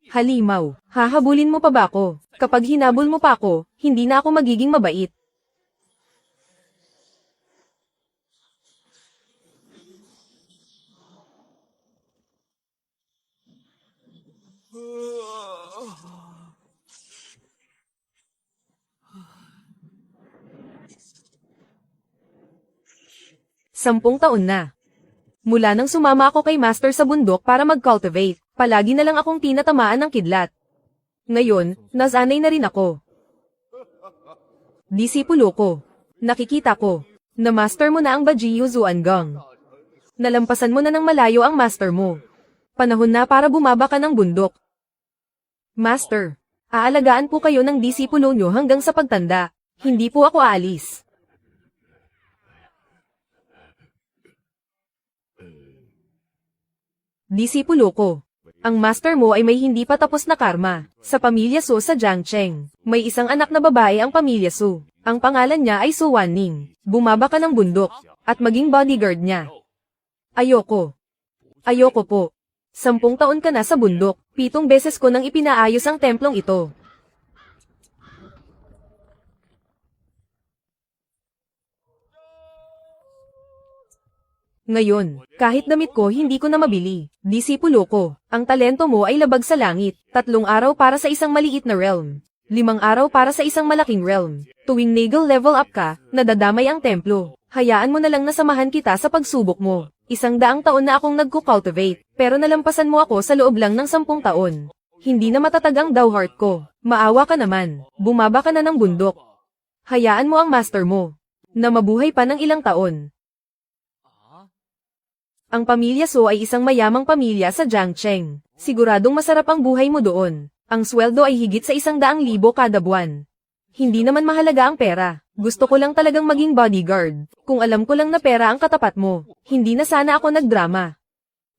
Halimaw, hahabulin mo pa ba ako? Kapag hinabol mo pa ako, hindi na ako magiging mabait. Sampung taon na. Mula nang sumama ako kay Master sa bundok para mag-cultivate, palagi na lang akong tinatamaan ng kidlat. Ngayon, nasanay na rin ako. Disipulo ko. Nakikita ko. Na master mo na ang Bajiyu Zuanggang. Nalampasan mo na ng malayo ang master mo. Panahon na para bumaba ka ng bundok. Master, aalagaan po kayo ng disipulo nyo hanggang sa pagtanda. Hindi po ako aalis. Disipulo ko. Ang master mo ay may hindi pa tapos na karma. Sa pamilya Su sa Jiangcheng, may isang anak na babae ang pamilya Su. Ang pangalan niya ay Su Wanning. Bumaba ka ng bundok, at maging bodyguard niya. Ayoko. Ayoko po. 10 taon ka na sa bundok, 7 beses ko nang ipinaayos ang templong ito. Ngayon, kahit damit ko hindi ko na mabili. Disipulo ko, ang talento mo ay labag sa langit. 3 araw para sa isang maliit na realm. 5 araw para sa isang malaking realm. Tuwing nagal level up ka, nadadamay ang templo. Hayaan mo na lang na samahan kita sa pagsubok mo. 100 taon na akong nagko-cultivate, pero nalampasan mo ako sa loob lang ng 10 taon. Hindi na matatag ang Dao-heart ko. Maawa ka naman, bumaba ka na ng bundok. Hayaan mo ang master mo, na mabuhay pa ng ilang taon. Ang pamilya Su ay isang mayamang pamilya sa Jiangcheng. Siguradong masarap ang buhay mo doon. Ang sweldo ay higit sa 100,000 kada buwan. Hindi naman mahalaga ang pera. Gusto ko lang talagang maging bodyguard. Kung alam ko lang na pera ang katapat mo, hindi na sana ako nagdrama.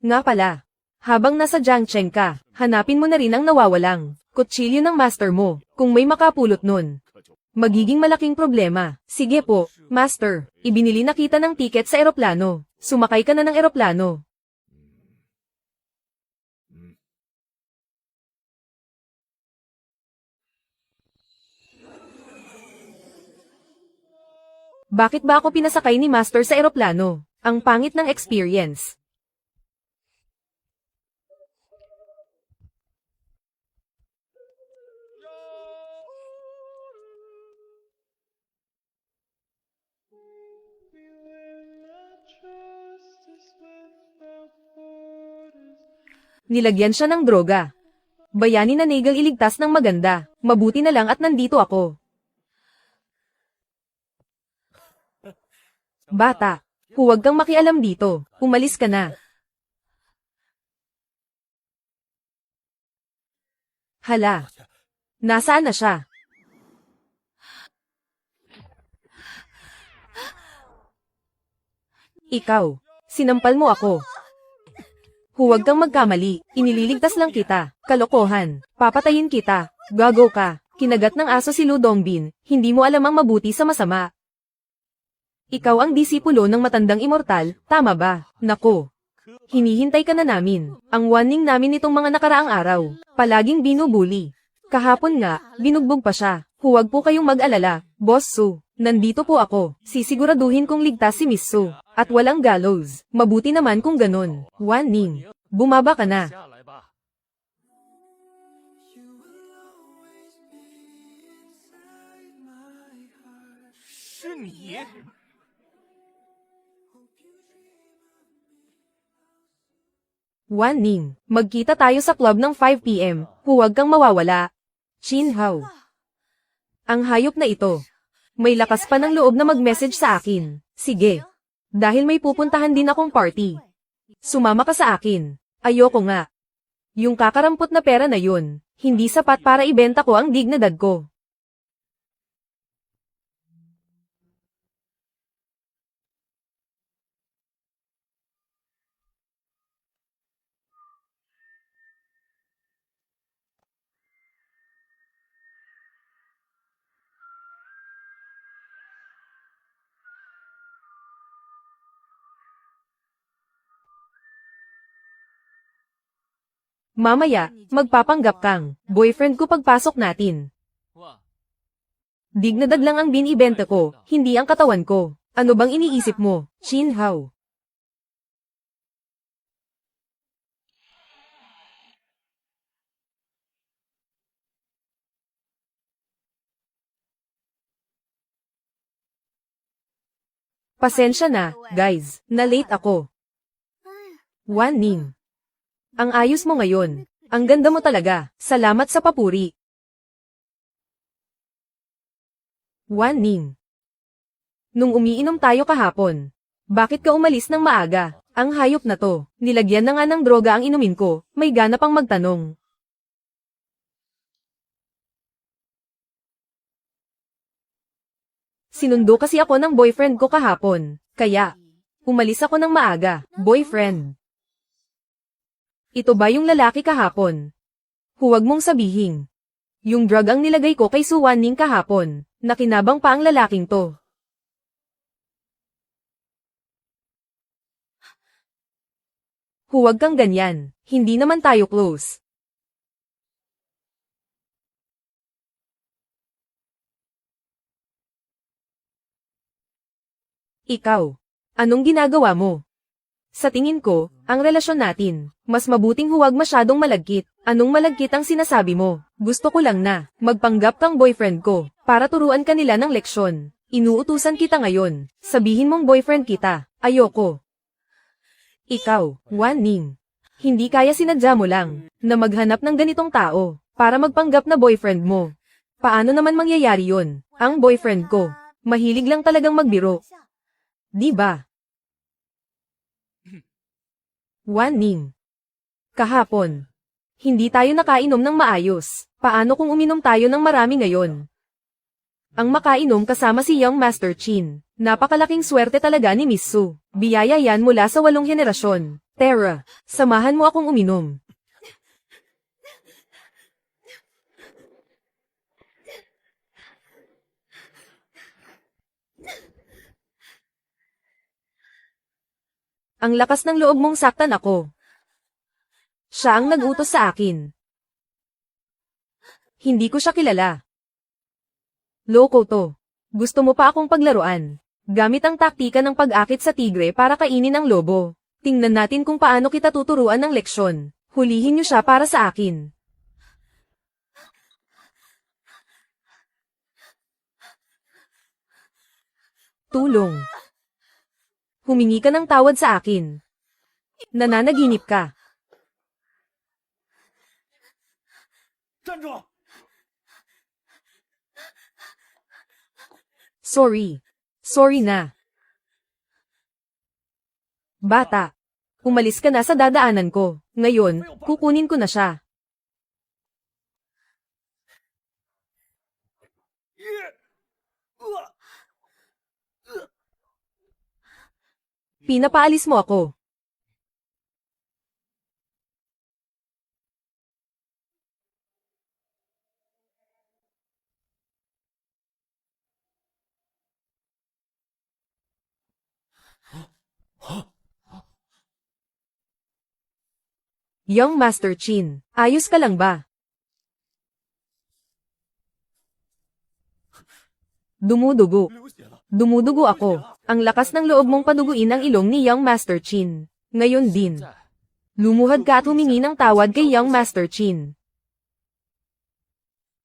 Nga pala, habang nasa Jiangcheng ka, hanapin mo na rin ang nawawalang kutsilyo ng master mo, kung may makapulot nun. Magiging malaking problema. Sige po, master, ibinili na kita ng tiket sa eroplano. Sumakay ka na ng eroplano. Bakit ba ako pinasakay ni master sa eroplano? Ang pangit ng experience. Nilagyan siya ng droga. Bayani na Nagel iligtas ng maganda. Mabuti na lang at nandito ako. Bata, huwag kang makialam dito. Umalis ka na. Hala. Nasaan na siya? Ikaw, sinampal mo ako. Huwag kang magkamali, inililigtas lang kita. Kalokohan, papatayin kita. Gago ka, kinagat ng aso si Lu Dongbin, hindi mo alam ang mabuti sa masama. Ikaw ang disipulo ng matandang immortal, tama ba? Nako. Hinihintay ka na namin. Ang warning namin nitong mga nakaraang araw. Palaging binubuli. Kahapon nga, binugbog pa siya. Huwag po kayong mag-alala, Boss Su. Nandito po ako. Sisiguraduhin kong ligtas si Miss Su. At walang gallows. Mabuti naman kung ganon. Warning. Bumaba ka na. Warning. Magkita tayo sa club ng 5 PM. Huwag kang mawawala. Chin Hao. Ang hayop na ito. May lakas pa ng loob na mag-message sa akin. Sige. Dahil may pupuntahan din akong party. Sumama ka sa akin. Ayoko nga. Yung kakarampot na pera na yun, hindi sapat para ibenta ko ang dignidad ko. Mamaya, magpapanggap kang boyfriend ko pagpasok natin. Dignadag lang ang binibenta ko, hindi ang katawan ko. Ano bang iniisip mo, Chin Hao? Pasensya na, guys, na-late ako. Wan Ning. Ang ayos mo ngayon. Ang ganda mo talaga. Salamat sa papuri. Wan Ning. Nung umiinom tayo kahapon, bakit ka umalis ng maaga? Ang hayop na to, nilagyan na nga ng droga ang inumin ko, may gana pang magtanong. Sinundo kasi ako ng boyfriend ko kahapon, kaya, umalis ako ng maaga, boyfriend. Ito ba yung lalaki kahapon? Huwag mong sabihin. Yung drug ang nilagay ko kay Suwan Ning kahapon, nakinabang pa ang lalaking to. Huwag kang ganyan, hindi naman tayo close. Ikaw, anong ginagawa mo? Sa tingin ko, ang relasyon natin, mas mabuting huwag masyadong malagkit. Anong malagkit ang sinasabi mo? Gusto ko lang na, magpanggap kang boyfriend ko, para turuan ka nila ng leksyon. Inuutusan kita ngayon, sabihin mong boyfriend kita, ayoko. Ikaw, Wan Ning. Hindi kaya sinadya mo lang, na maghanap ng ganitong tao, para magpanggap na boyfriend mo. Paano naman mangyayari yon? Ang boyfriend ko, mahilig lang talagang magbiro. Di ba? Wan Ning. Kahapon. Hindi tayo nakainom ng maayos. Paano kung uminom tayo ng marami ngayon? Ang makainom kasama si Young Master Chin. Napakalaking swerte talaga ni Miss Su. Biyaya yan mula sa 8 henerasyon. Tara, samahan mo akong uminom. Ang lakas ng loob mong saktan ako. Siya ang nag-utos sa akin. Hindi ko siya kilala. Loko to. Gusto mo pa akong paglaruan. Gamit ang taktika ng pag-akit sa tigre para kainin ang lobo. Tingnan natin kung paano kita tuturuan ng leksyon. Hulihin niyo siya para sa akin. Tulong. Humingi ka ng tawad sa akin. Nananaginip ka. Sorry. Sorry na. Bata. Umalis ka na sa dadaanan ko. Ngayon, kukunin ko na siya. Pinapaalis mo ako. Young Master Chin, ayos ka lang ba? Dumudugo. Dumudugo ako. Ang lakas ng loob mong paduguin ang ilong ni Young Master Chin. Ngayon din. Lumuhad ka at humingi ng tawad kay Young Master Chin.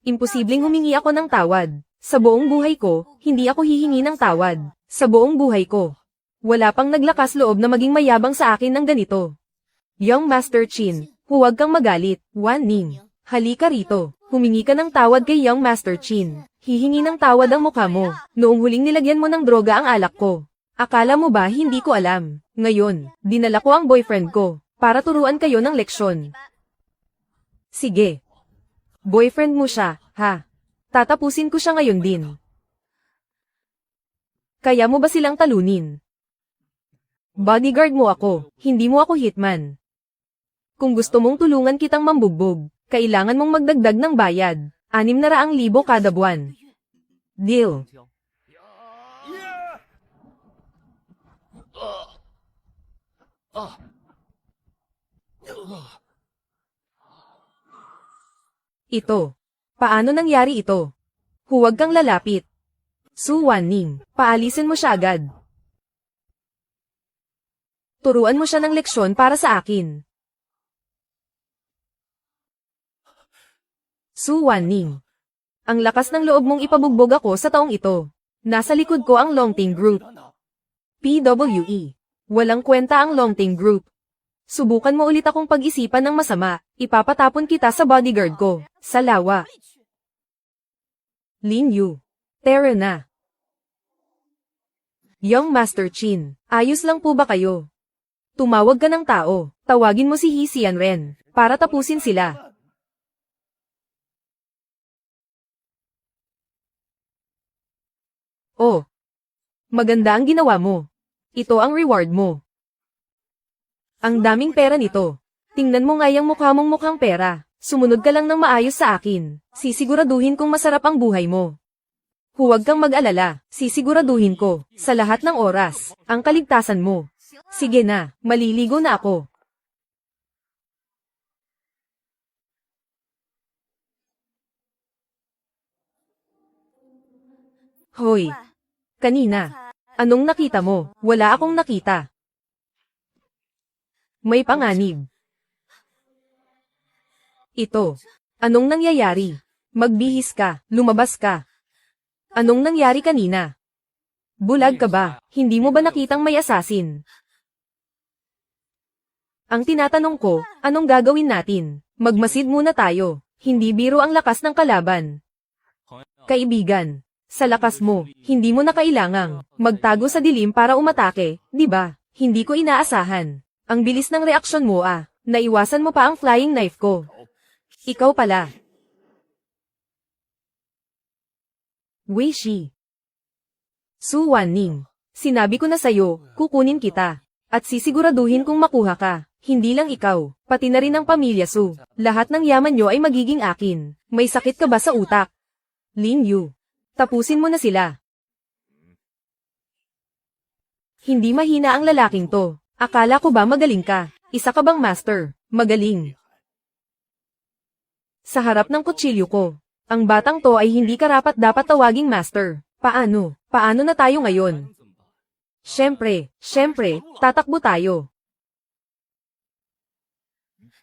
Imposibleng humingi ako ng tawad. Sa buong buhay ko, hindi ako hihingi ng tawad. Sa buong buhay ko. Wala pang naglakas loob na maging mayabang sa akin ng ganito. Young Master Chin, huwag kang magalit. Wan Ning, halika rito. Humingi ka ng tawad kay Young Master Chin. Hihingi ng tawad ang mukha mo. Noong huling nilagyan mo ng droga ang alak ko. Akala mo ba hindi ko alam? Ngayon, dinala ko ang boyfriend ko, para turuan kayo ng leksyon. Sige. Boyfriend mo siya, ha? Tatapusin ko siya ngayon din. Kaya mo ba silang talunin? Bodyguard mo ako, hindi mo ako hitman. Kung gusto mong tulungan kitang mambugbog, kailangan mong magdagdag ng bayad. 600,000 kada buwan. Deal. Ito. Paano nangyari ito? Huwag kang lalapit. Su Wanning, paalisin mo siya agad. Turuan mo siya ng leksyon para sa akin. Su Wanning. Ang lakas ng loob mong ipabugbog ako sa taong ito. Nasa likod ko ang Longting Group. PWE. Walang kwenta ang Longting Group. Subukan mo ulit akong pag-isipan ng masama, ipapatapon kita sa bodyguard ko, sa lawa. Lin Yu. Tara na. Young Master Chin, ayos lang po ba kayo? Tumawag ka ng tao, tawagin mo si He Xianren, para tapusin sila. Oh. Maganda ang ginawa mo. Ito ang reward mo. Ang daming pera nito. Tingnan mo nga yung mukha mong mukhang pera. Sumunod ka lang ng maayos sa akin. Sisiguraduhin kong masarap ang buhay mo. Huwag kang mag-alala. Sisiguraduhin ko, sa lahat ng oras, ang kaligtasan mo. Sige na, maliligo na ako. Hoy. Kanina. Anong nakita mo? Wala akong nakita. May panganib. Ito. Anong nangyayari? Magbihis ka, lumabas ka. Anong nangyari kanina? Bulag ka ba? Hindi mo ba nakitang may assassin? Ang tinatanong ko, anong gagawin natin? Magmasid muna tayo. Hindi biro ang lakas ng kalaban. Kaibigan, sa lakas mo, hindi mo na kailangang magtago sa dilim para umatake, di ba? Hindi ko inaasahan. Ang bilis ng reaksyon mo ah. Naiwasan mo pa ang flying knife ko. Ikaw pala. Wei Shi. Su Wanning. Sinabi ko na sa'yo, kukunin kita. At sisiguraduhin kong makuha ka. Hindi lang ikaw, pati na rin ang pamilya Su. Lahat ng yaman nyo ay magiging akin. May sakit ka ba sa utak? Lin Yu. Tapusin mo na sila. Hindi mahina ang lalaking to. Akala ko ba magaling ka? Isa ka bang master? Magaling. Sa harap ng kutsilyo ko. Ang batang to ay hindi karapat dapat tawaging master. Paano? Paano na tayo ngayon? Siyempre, tatakbo tayo.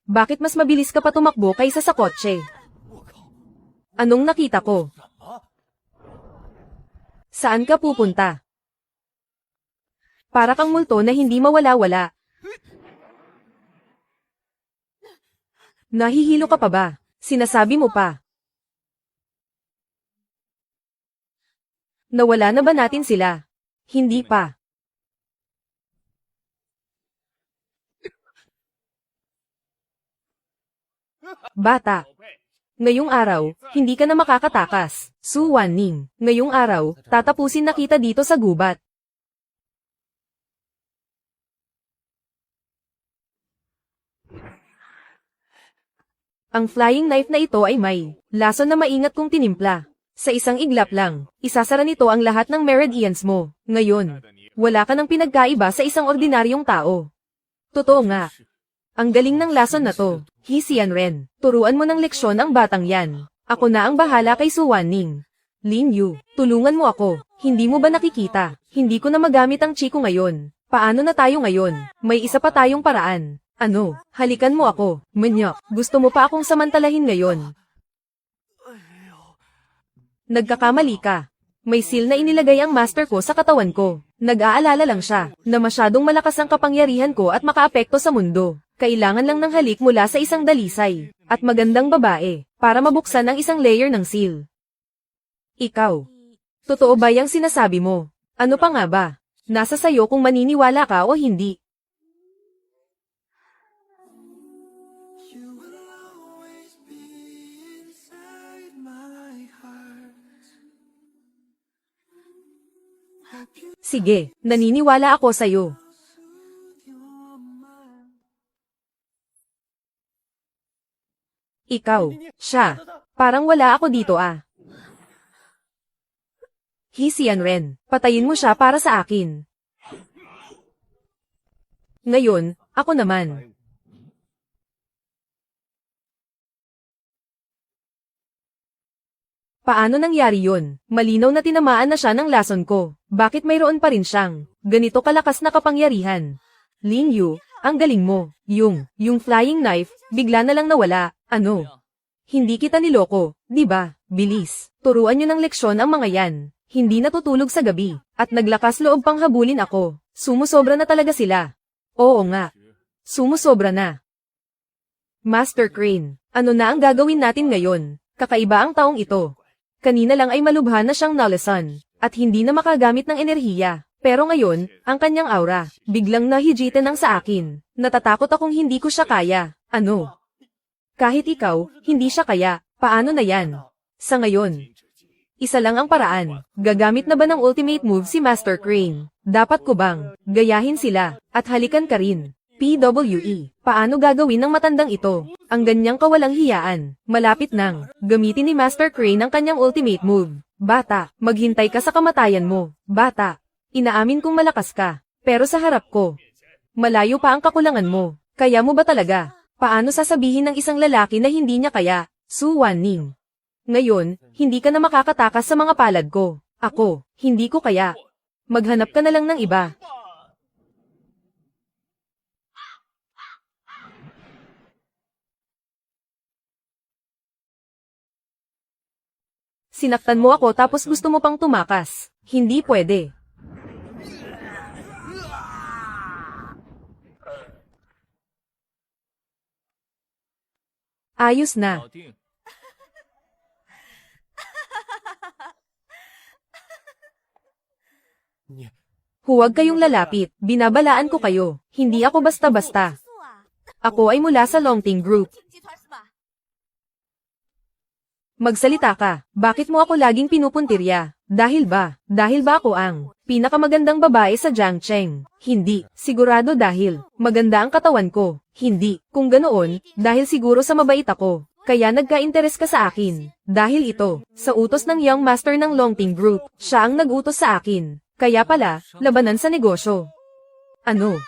Bakit mas mabilis ka pa tumakbo kaysa sa kotse? Anong nakita ko? Saan ka pupunta? Para kang multo na hindi mawala-wala. Nahihilo ka pa ba? Sinasabi mo pa. Nawala na ba natin sila? Hindi pa. Bata. Ngayong araw, hindi ka na makakatakas. Su Wanning. Ngayong araw, tatapusin na kita dito sa gubat. Ang flying knife na ito ay may lason na maingat kong tinimpla. Sa isang iglap lang, isasara nito ang lahat ng meridians mo. Ngayon, wala ka ng pinagkaiba sa isang ordinaryong tao. Totoo nga. Ang galing ng lason na to. He Xianren, turuan mo ng leksyon ang batang yan. Ako na ang bahala kay Su Wanning. Lin Yu, tulungan mo ako. Hindi mo ba nakikita? Hindi ko na magamit ang chiko ngayon. Paano na tayo ngayon? May isa pa tayong paraan. Ano? Halikan mo ako. Manyak, gusto mo pa akong samantalahin ngayon? Nagkakamali ka. May seal na inilagay ang master ko sa katawan ko. Nag-aalala lang siya, na masyadong malakas ang kapangyarihan ko at makaapekto sa mundo. Kailangan lang ng halik mula sa isang dalisay, at magandang babae, para mabuksan ang isang layer ng seal. Ikaw. Totoo ba yung sinasabi mo? Ano pa nga ba? Nasa sayo kung maniniwala ka o hindi. Sige, naniniwala ako sa'yo. Ikaw, siya. Parang wala ako dito ah. He Xianren, patayin mo siya para sa akin. Ngayon, ako naman. Paano nangyari yun? Malinaw na tinamaan na siya ng lason ko. Bakit mayroon pa rin siyang ganito kalakas na kapangyarihan? Ling Yu, ang galing mo. Yung flying knife, bigla na lang nawala. Ano? Hindi kita niloko, di ba? Bilis. Turuan nyo ng leksyon ang mga yan. Hindi natutulog sa gabi. At naglakas loob pang habulin ako. Sumusobra na talaga sila. Oo nga. Sumusobra na. Master Crane, ano na ang gagawin natin ngayon? Kakaiba ang taong ito. Kanina lang ay malubha na siyang nalasan, at hindi na makagamit ng enerhiya. Pero ngayon, ang kanyang aura, biglang nahijitan ng sa akin. Natatakot akong hindi ko siya kaya. Ano? Kahit ikaw, hindi siya kaya. Paano na yan? Sa ngayon, isa lang ang paraan. Gagamit na ba ng ultimate move si Master Crane? Dapat ko bang gayahin sila, at halikan ka rin? PWE, paano gagawin ng matandang ito? Ang ganyang kawalang hiyaan, malapit nang gamitin ni Master Crane ang kanyang ultimate move. Bata, maghintay ka sa kamatayan mo. Bata, inaamin kong malakas ka, pero sa harap ko, malayo pa ang kakulangan mo. Kaya mo ba talaga? Paano sasabihin ng isang lalaki na hindi niya kaya? Su Wanning. Ngayon, hindi ka na makakatakas sa mga palad ko. Ako, hindi ko kaya. Maghanap ka na lang ng iba. Sinaktan mo ako tapos gusto mo pang tumakas. Hindi pwede. Ayos na. Huwag kayong lalapit. Binabalaan ko kayo. Hindi ako basta-basta. Ako ay mula sa Longting Group. Magsalita ka. Bakit mo ako laging pinupuntirya? Dahil ba ako ang pinakamagandang babae sa Jiangcheng? Hindi. Sigurado dahil maganda ang katawan ko. Hindi. Kung ganoon, dahil siguro sa mabait ako. Kaya nagka-interes ka sa akin. Dahil ito, sa utos ng Young Master ng Longting Group, siya ang nag-utos sa akin. Kaya pala, labanan sa negosyo. Ano?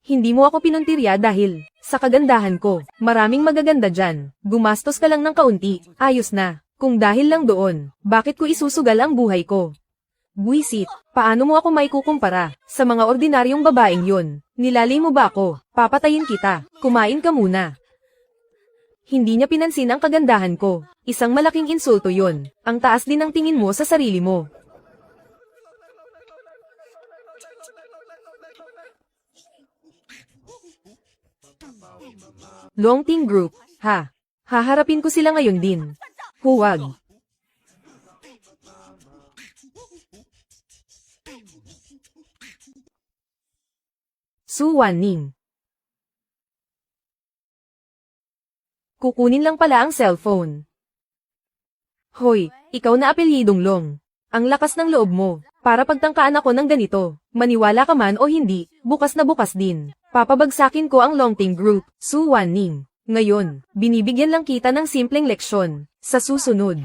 Hindi mo ako pinuntirya dahil sa kagandahan ko. Maraming magaganda dyan. Gumastos ka lang ng kaunti. Ayos na. Kung dahil lang doon, bakit ko isusugal ang buhay ko? Buisit, paano mo ako maikukumpara sa mga ordinaryong babaeng yun? Nilaling mo ba ako? Papatayin kita. Kumain ka muna. Hindi niya pinansin ang kagandahan ko. Isang malaking insulto yun. Ang taas din ng tingin mo sa sarili mo. Longting Group, ha? Haharapin ko sila ngayon din. Huwag. Su Wanning. Kukunin lang pala ang cellphone. Hoy, ikaw na apelyidong Long. Ang lakas ng loob mo, para pagtangkaan ako ng ganito. Maniwala ka man o hindi, bukas na bukas din. Papabagsakin ko ang Longting Group, Su Wanning. Ngayon, binibigyan lang kita ng simpleng leksyon. Sa susunod,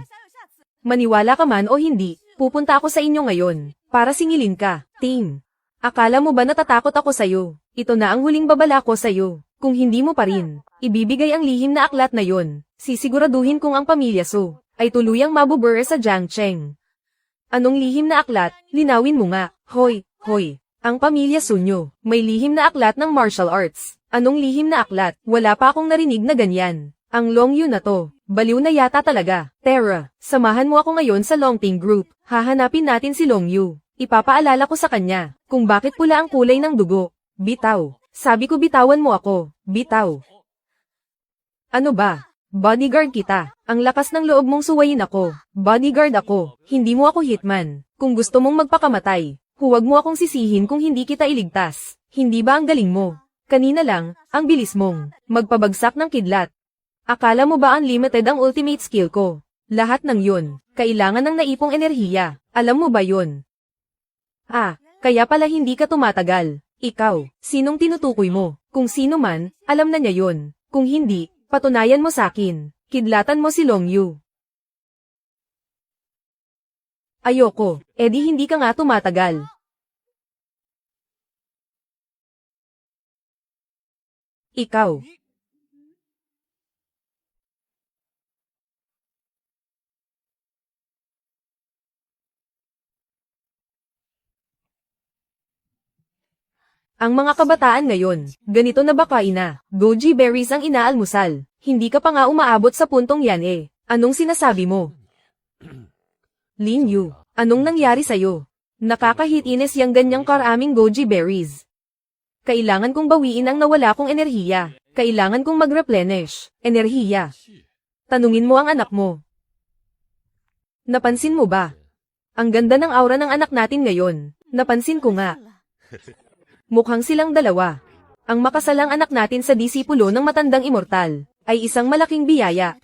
maniwala ka man o hindi, pupunta ako sa inyo ngayon, para singilin ka, Ting. Akala mo ba natatakot ako sa'yo? Ito na ang huling babala ko sa'yo. Kung hindi mo pa rin, ibibigay ang lihim na aklat na yon, sisiguraduhin kong ang pamilya Su ay tuluyang mabubure sa Jiangcheng. Anong lihim na aklat? Linawin mo nga. Hoy. Ang pamilya Su nyo, may lihim na aklat ng martial arts. Anong lihim na aklat? Wala pa akong narinig na ganyan. Ang Long Yu na to, baliw na yata talaga. Tara, samahan mo ako ngayon sa Longting Group. Hahanapin natin si Long Yu. Ipapaalala ko sa kanya, kung bakit pula ang kulay ng dugo. Bitaw. Sabi ko bitawan mo ako. Bitaw. Ano ba? Bodyguard kita. Ang lakas ng loob mong suwayin ako. Bodyguard ako. Hindi mo ako hitman. Kung gusto mong magpakamatay, huwag mo akong sisihin kung hindi kita iligtas. Hindi ba ang galing mo? Kanina lang, ang bilis mong magpabagsak ng kidlat. Akala mo ba unlimited ang ultimate skill ko? Lahat ng yun, kailangan ng naipong enerhiya. Alam mo ba yun? Kaya pala hindi ka tumatagal. Ikaw, sinong tinutukoy mo? Kung sino man, alam na niya yun. Kung hindi, patunayan mo sa akin. Kidlatan mo si Long Yu. Ayoko, edi hindi ka nga tumatagal. Ikaw. Ang mga kabataan ngayon, ganito na ba kaina? Goji berries ang inaalmusal. Hindi ka pa nga umaabot sa puntong yan eh. Anong sinasabi mo? Lin Yu, anong nangyari sa'yo? Nakakahit-inis yang ganyang karaming goji berries. Kailangan kong bawiin ang nawala kong enerhiya. Kailangan kong mag-replenish enerhiya. Tanungin mo ang anak mo. Napansin mo ba? Ang ganda ng aura ng anak natin ngayon. Napansin ko nga. Mukhang silang dalawa. Ang makasalang anak natin sa disipulo ng matandang immortal ay isang malaking biyaya.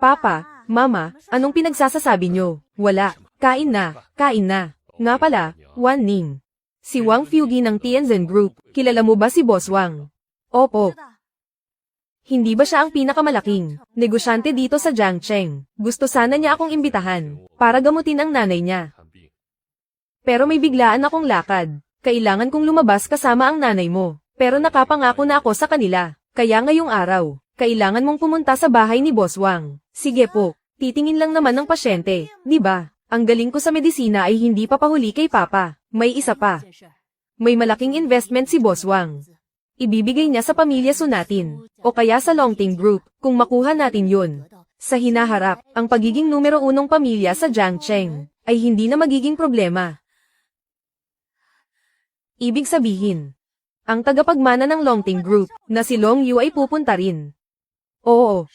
Papa, Mama, anong pinagsasasabi nyo? Wala. Kain na. Kain na. Nga pala, Wan Ning. Si Wang Fugi ng Tianzhen Group. Kilala mo ba si Boss Wang? Opo. Hindi ba siya ang pinakamalaking negosyante dito sa Jiangcheng? Gusto sana niya akong imbitahan para gamutin ang nanay niya. Pero may biglaan akong lakad. Kailangan kong lumabas kasama ang nanay mo. Pero nakapangako na ako sa kanila. Kaya ngayong araw, kailangan mong pumunta sa bahay ni Boss Wang. Sige po, titingin lang naman ng pasyente, di ba? Ang galing ko sa medisina ay hindi papahuli kay Papa. May isa pa. May malaking investment si Boss Wang. Ibibigay niya sa pamilya Su natin, o kaya sa Longting Group, kung makuha natin yun. Sa hinaharap, ang pagiging numero unong pamilya sa Jiangcheng ay hindi na magiging problema. Ibig sabihin, ang tagapagmana ng Longting Group, na si Long Yu ay pupunta rin. Oo.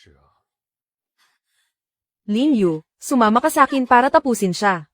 Lin Yu, sumama ka sa akin para tapusin siya.